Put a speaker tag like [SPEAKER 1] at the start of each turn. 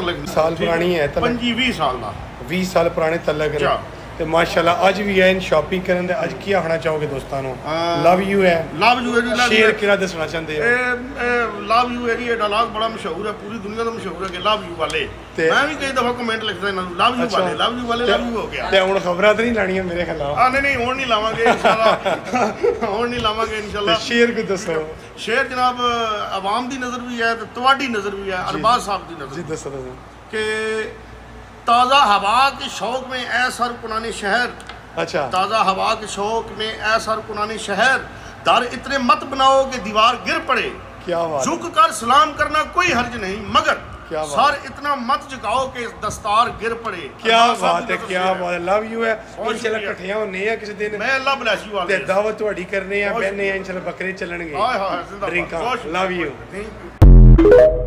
[SPEAKER 1] तलक
[SPEAKER 2] साल पुरानी है तलक
[SPEAKER 1] 25 साल ਦਾ
[SPEAKER 2] 20 ਸਾਲ ਪੁਰਾਣੇ ਤਲਕ ਨੇ ਤੇ ਮਾਸ਼ਾਅੱਲਾ ਅੱਜ ਵੀ ਆਏ ਸ਼ਾਪਿੰਗ ਕਰਨ ਦੇ। ਅੱਜ ਕੀ ਆਖਣਾ ਚਾਹੋਗੇ ਦੋਸਤਾਂ ਨੂੰ? ਲਵ ਯੂ ਹੈ,
[SPEAKER 1] ਲਵ ਯੂ ਹੈ ਜੀ।
[SPEAKER 2] ਸ਼ੇਰ ਕਿਹੜਾ ਦੱਸਣਾ ਚਾਹੁੰਦੇ ਹੋ?
[SPEAKER 1] ਇਹ ਲਵ ਯੂ ਹੈ ਜੀ। ਇਹ ਡਾਇਲੌਗ ਬੜਾ ਮਸ਼ਹੂਰ ਹੈ, ਪੂਰੀ ਦੁਨੀਆ ਦਾ ਮਸ਼ਹੂਰ ਹੈ ਕਿ ਲਵ ਯੂ ਵਾਲੇ। ਮੈਂ ਵੀ ਕਈ ਦਫਾ ਕਮੈਂਟ ਲਿਖਦਾ ਇਹਨਾਂ ਨੂੰ ਲਵ ਯੂ ਵਾਲੇ, ਲਵ ਯੂ ਵਾਲੇ, ਲਵ ਯੂ ਹੋ ਗਿਆ।
[SPEAKER 2] ਤੇ ਹੁਣ ਖਬਰਾਂ ਤਾਂ ਨਹੀਂ ਲਾਣੀਆਂ ਮੇਰੇ ਖਿਲਾਫ?
[SPEAKER 1] ਨਹੀਂ ਹੁਣ ਨਹੀਂ ਲਾਵਾਂਗੇ ਇਨਸ਼ਾਅੱਲਾ। ਹੁਣ ਨਹੀਂ ਲਾਵਾਂਗੇ ਇਨਸ਼ਾਅੱਲਾ।
[SPEAKER 2] ਸ਼ੇਰ ਕੋ ਦੱਸੋ।
[SPEAKER 1] ਸ਼ੇਰ ਜਨਾਬ ਆਵਾਮ ਦੀ ਨਜ਼ਰ ਵੀ ਹੈ ਤੇ ਤੁਹਾਡੀ ਨਜ਼ਰ ਵੀ ਹੈ, ਅਰਬਾਜ਼ ਸਾਹਿਬ ਦੀ ਨਜ਼ਰ।
[SPEAKER 2] ਜੀ ਦੱਸੋ
[SPEAKER 1] ਕਿ ताज़ा हवा के शौक में ऐ सर कुनाने शहर।
[SPEAKER 2] अच्छा।
[SPEAKER 1] ताज़ा हवा के शौक में ऐ सर कुनाने शहर, दर इतने मत बनाओ कि दीवार गिर पड़े।
[SPEAKER 2] क्या बात।
[SPEAKER 1] झुक कर सलाम करना कोई हर्ज नहीं, मगर
[SPEAKER 2] क्या बात।
[SPEAKER 1] सर इतना मत झुकाओ कि दस्तार गिर पड़े।
[SPEAKER 2] क्या बात है, क्या बात है। लव यू है। इंशाल्लाह इकट्ठे होने हैं किसी दिन।
[SPEAKER 1] मैं अल्लाह ब्लेस यू वाले
[SPEAKER 2] ते दावत ਤੁਹਾਡੀ ਕਰਨੇ ਆ, ਬਹਿਨੇ ਆ, इंशाल्लाह बकरे ਚੱਲਣਗੇ।
[SPEAKER 1] हाय हाय जिंदाबाद।
[SPEAKER 2] Drink love you.
[SPEAKER 1] Thank you.